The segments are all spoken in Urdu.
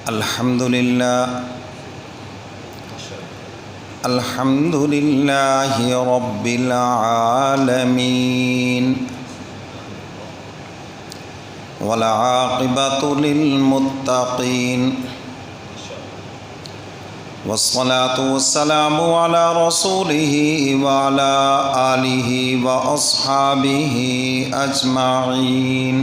الحمد لله رب العالمين والعاقبة للمتقين والصلاة والسلام على رسوله وعلى آله وأصحابه أجمعين.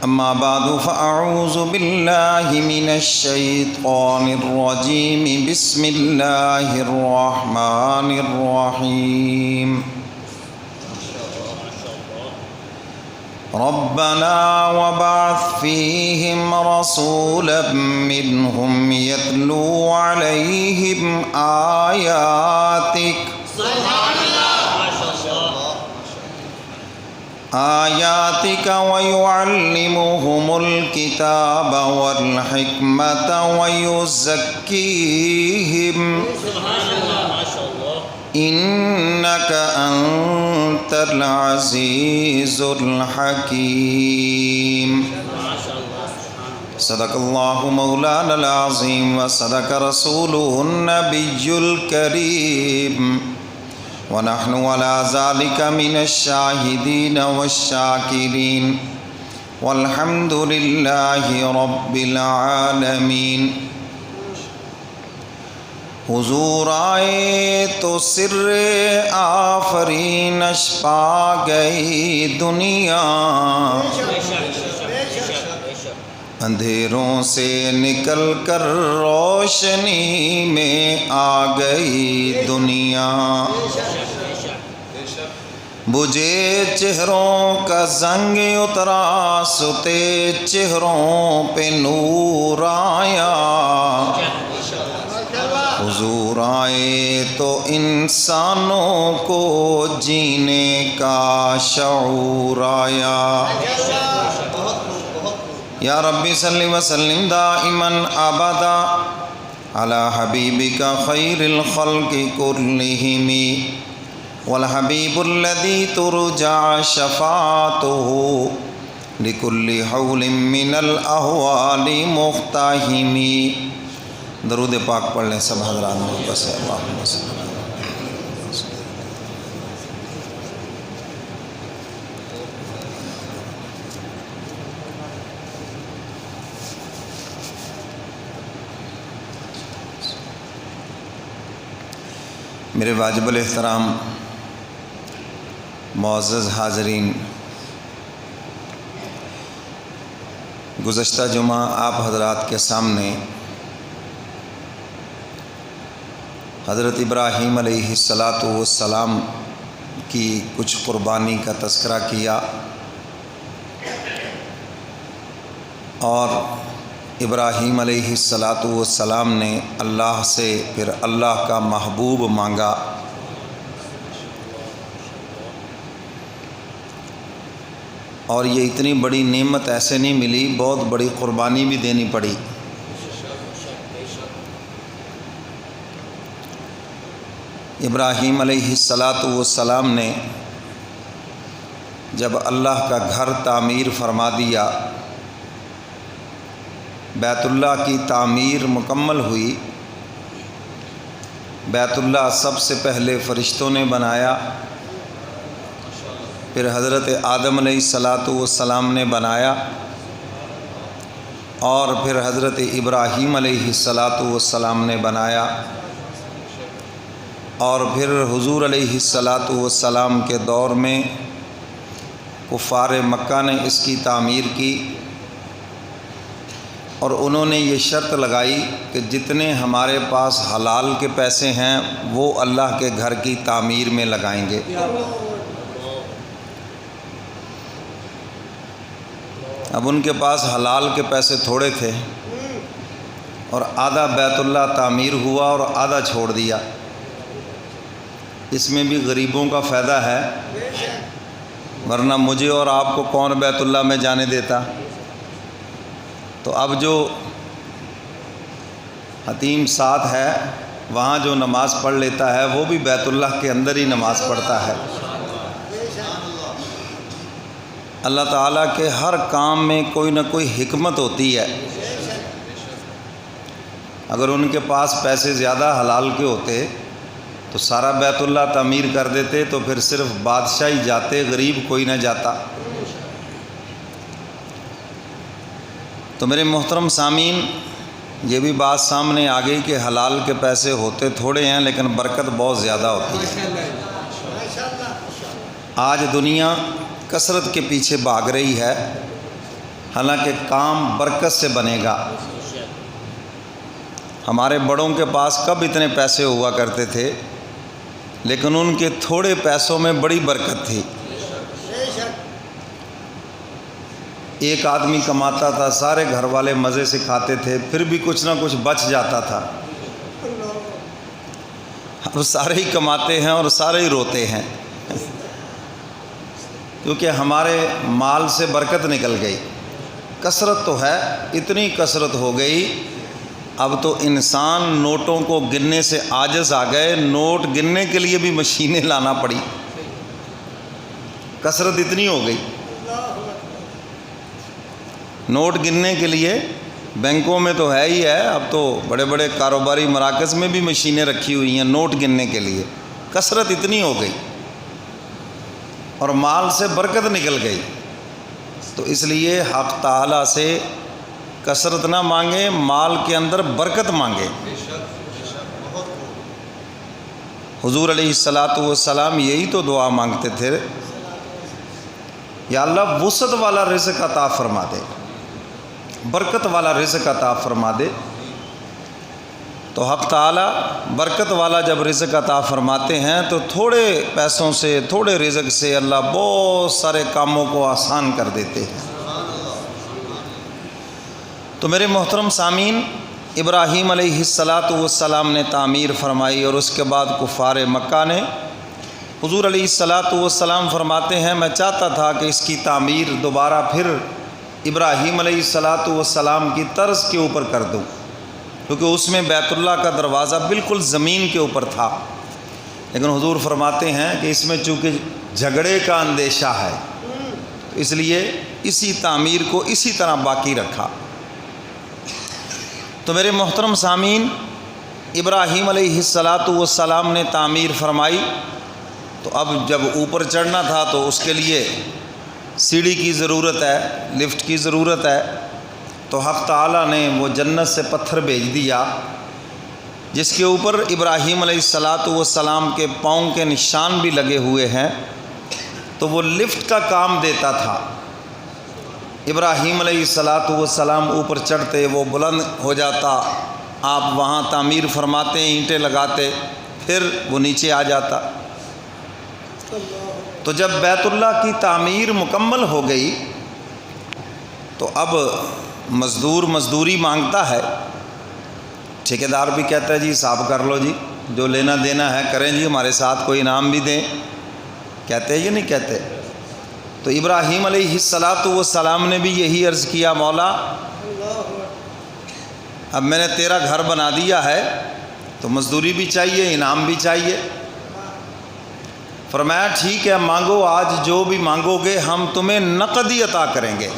أما بعد فأعوذ بالله من الشيطان الرجيم. بسم الله الرحمن الرحيم. ربنا وابعث فيهم رسولا منهم يتلو عليهم آياتك ويعلمهم الكتاب والحكمة ويزكيهم إنك أنت العزيز الحكيم. صدق الله مولانا العظيم وصدق رسوله النبي الكريم ونحن على ذلك من الشاهدين والشاكرين والحمد لله رب العالمین. حضور آئے تو سر آفرینش پا گئی دنیا، اندھیروں سے نکل کر روشنی میں آ گئی دنیا. بجھے چہروں کا زنگ اترا، ستے چہروں پہ نور آیا. حضور آئے تو انسانوں کو جینے کا شعور آیا. یا ربی صلی وسلم دائما ابدا علی حبیبک خیر الخلق کلہم والحبیب الذی ترجع شفاعتہ لکل حول من الاحوال مقتحم. درود پاک پڑھ لیں سب حضرات محبت سے. اللہم صلی اللہ. میرے واجب الاحترام معزز حاضرین، گزشتہ جمعہ آپ حضرات کے سامنے حضرت ابراہیم علیہ السلام کی کچھ قربانی کا تذکرہ کیا، اور ابراہیم علیہ السلام نے اللہ سے پھر اللہ کا محبوب مانگا. اور یہ اتنی بڑی نعمت ایسے نہیں ملی، بہت بڑی قربانی بھی دینی پڑی. ابراہیم علیہ السلام نے جب اللہ کا گھر تعمیر فرما دیا، بیت اللہ کی تعمیر مکمل ہوئی. بیت اللہ سب سے پہلے فرشتوں نے بنایا، پھر حضرت آدم علیہ السلام نے بنایا، اور پھر حضرت ابراہیم علیہ السلام نے بنایا، اور پھر حضور علیہ السلام کے دور میں کفار مکہ نے اس کی تعمیر کی، اور انہوں نے یہ شرط لگائی کہ جتنے ہمارے پاس حلال کے پیسے ہیں وہ اللہ کے گھر کی تعمیر میں لگائیں گے. اب ان کے پاس حلال کے پیسے تھوڑے تھے، اور آدھا بیت اللہ تعمیر ہوا اور آدھا چھوڑ دیا. اس میں بھی غریبوں کا فائدہ ہے، ورنہ مجھے اور آپ کو کون بیت اللہ میں جانے دیتا. تو اب جو حتیم ساتھ ہے وہاں جو نماز پڑھ لیتا ہے وہ بھی بیت اللہ کے اندر ہی نماز پڑھتا ہے. اللہ تعالیٰ کے ہر کام میں کوئی نہ کوئی حکمت ہوتی ہے۔ اگر ان کے پاس پیسے زیادہ حلال کے ہوتے تو سارا بیت اللہ تعمیر کر دیتے، تو پھر صرف بادشاہ ہی جاتے، غریب کوئی نہ جاتا۔ تو میرے محترم سامعین، یہ بھی بات سامنے آ گئی کہ حلال کے پیسے ہوتے تھوڑے ہیں لیکن برکت بہت زیادہ ہوتی ہے۔ آج دنیا کثرت کے پیچھے بھاگ رہی ہے، حالانکہ کام برکت سے بنے گا۔ ہمارے بڑوں کے پاس کب اتنے پیسے ہوا کرتے تھے، لیکن ان کے تھوڑے پیسوں میں بڑی برکت تھی۔ ایک آدمی کماتا تھا، سارے گھر والے مزے سے کھاتے تھے، پھر بھی کچھ نہ کچھ بچ جاتا تھا۔ اب سارے ہی کماتے ہیں اور سارے ہی روتے ہیں، کیونکہ ہمارے مال سے برکت نکل گئی۔ کثرت تو ہے، اتنی کثرت ہو گئی، اب تو انسان نوٹوں کو گننے سے عاجز آ گئے، نوٹ گننے کے لیے بھی مشینیں لانا پڑی، کثرت اتنی ہو گئی۔ نوٹ گننے کے لیے بینکوں میں تو ہے ہی ہے، اب تو بڑے بڑے کاروباری مراکز میں بھی مشینیں رکھی ہوئی ہیں نوٹ گننے کے لیے۔ کثرت اتنی ہو گئی اور مال سے برکت نکل گئی، تو اس لیے حق تعالیٰ سے کثرت نہ مانگے، مال کے اندر برکت مانگے۔ حضور علیہ الصلاۃ والسلام یہی تو دعا مانگتے تھے، یا اللہ وسعت والا رزق عطا فرما دے، برکت والا رزق عطا فرما دے۔ تو حق تعالیٰ برکت والا جب رزق عطا فرماتے ہیں تو تھوڑے پیسوں سے، تھوڑے رزق سے اللہ بہت سارے کاموں کو آسان کر دیتے ہیں۔ تو میرے محترم سامعین، ابراہیم علیہ الصلاۃ والسلام نے تعمیر فرمائی، اور اس کے بعد کفار مکہ نے۔ حضور علیہ الصلاۃ والسلام فرماتے ہیں میں چاہتا تھا کہ اس کی تعمیر دوبارہ پھر ابراہیم علیہ الصلاۃ والسلام کی طرز کے اوپر کر دوں، کیونکہ اس میں بیت اللہ کا دروازہ بالکل زمین کے اوپر تھا، لیکن حضور فرماتے ہیں کہ اس میں چونکہ جھگڑے کا اندیشہ ہے، اس لیے اسی تعمیر کو اسی طرح باقی رکھا۔ تو میرے محترم سامعین، ابراہیم علیہ الصلاۃ والسلام نے تعمیر فرمائی، تو اب جب اوپر چڑھنا تھا تو اس کے لیے سیڑھی کی ضرورت ہے، لفٹ کی ضرورت ہے۔ تو حق تعالیٰ نے وہ جنت سے پتھر بھیج دیا جس کے اوپر ابراہیم علیہ الصلاۃ والسلام کے پاؤں کے نشان بھی لگے ہوئے ہیں، تو وہ لفٹ کا کام دیتا تھا۔ ابراہیم علیہ الصلاۃ والسلام اوپر چڑھتے، وہ بلند ہو جاتا، آپ وہاں تعمیر فرماتے، اینٹیں لگاتے، پھر وہ نیچے آ جاتا۔ تو جب بیت اللہ کی تعمیر مکمل ہو گئی تو اب مزدور مزدوری مانگتا ہے، ٹھیکیدار بھی کہتا ہے جی حساب کر لو جی، جو لینا دینا ہے کریں جی، ہمارے ساتھ کوئی انعام بھی دیں، کہتے ہیں یا نہیں کہتے؟ تو ابراہیم علیہ الصلاۃ والسلام نے بھی یہی عرض کیا، مولا اب میں نے تیرا گھر بنا دیا ہے تو مزدوری بھی چاہیے، انعام بھی چاہیے۔ فرمایا ٹھیک ہے، مانگو، آج جو بھی مانگو گے ہم تمہیں نقد ہی عطا کریں گے۔